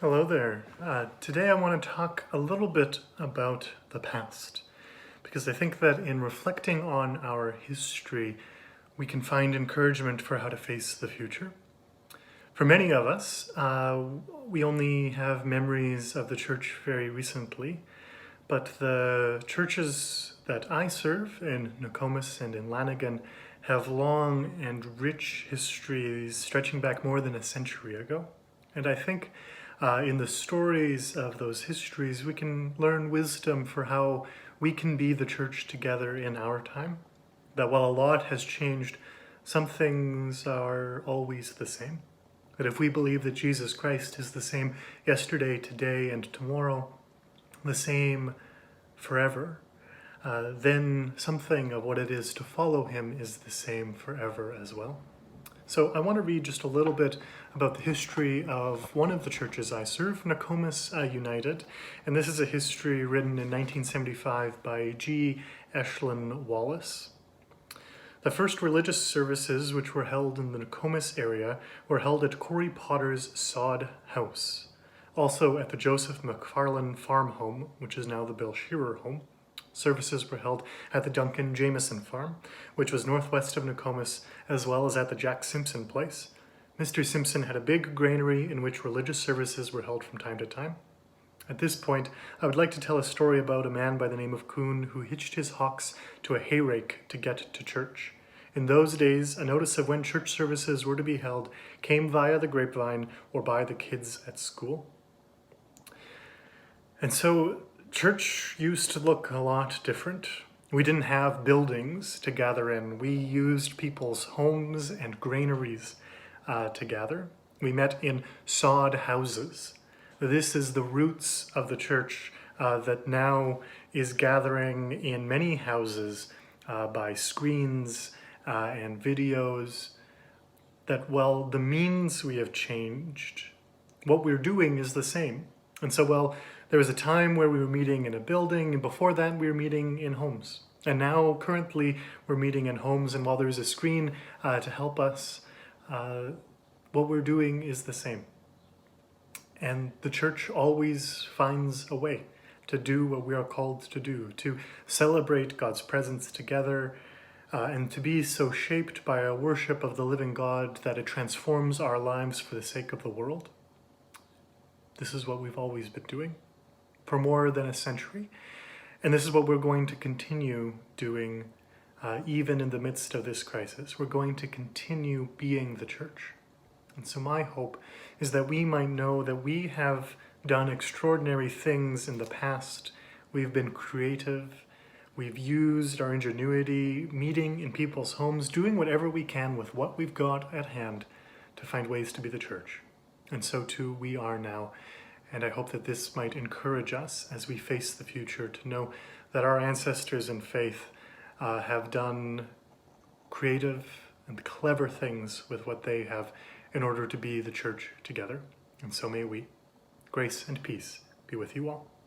Hello there. Today I want to talk a little bit about the past because I think that in reflecting on our history, we can find encouragement for how to face the future. For many of us, we only have memories of the church very recently, but the churches that I serve in Nokomis and in Lanigan have long and rich histories stretching back more than a century ago. And I think in the stories of those histories, we can learn wisdom for how we can be the church together in our time. That while a lot has changed, some things are always the same. That if we believe that Jesus Christ is the same yesterday, today, and tomorrow, the same forever, then something of what it is to follow him is the same forever as well. So I want to read just a little bit about the history of one of the churches I serve, Nokomis United. And this is a history written in 1975 by G. Eshlin Wallace. The first religious services which were held in the Nokomis area were held at Corey Potter's sod house, also at the Joseph McFarlane farm home, which is now the Bill Shearer home. Services were held at the Duncan Jameson farm, which was northwest of Nokomis, as well as at the Jack Simpson place. Mr. Simpson had a big granary in which religious services were held from time to time. At this point, I would like to tell a story about a man by the name of Coon who hitched his hocks to a hayrake to get to church. In those days, a notice of when church services were to be held came via the grapevine or by the kids at school. And so church used to look a lot different. We didn't have buildings to gather in. We used people's homes and granaries to gather. We met in sod houses. This is the roots of the church that now is gathering in many houses by screens and videos. That while the means we have changed, what we're doing is the same. And so, well, there was a time where we were meeting in a building, and before that we were meeting in homes. And now, currently, we're meeting in homes, and while there's a screen to help us, what we're doing is the same. And the church always finds a way to do what we are called to do, to celebrate God's presence together, and to be so shaped by a worship of the living God that it transforms our lives for the sake of the world. This is what we've always been doing for more than a century. And this is what we're going to continue doing even in the midst of this crisis. We're going to continue being the church. And so my hope is that we might know that we have done extraordinary things in the past. We've been creative. We've used our ingenuity, meeting in people's homes, doing whatever we can with what we've got at hand to find ways to be the church. And so too we are now. And I hope that this might encourage us as we face the future to know that our ancestors in faith have done creative and clever things with what they have in order to be the church together. And so may we. Grace and peace be with you all.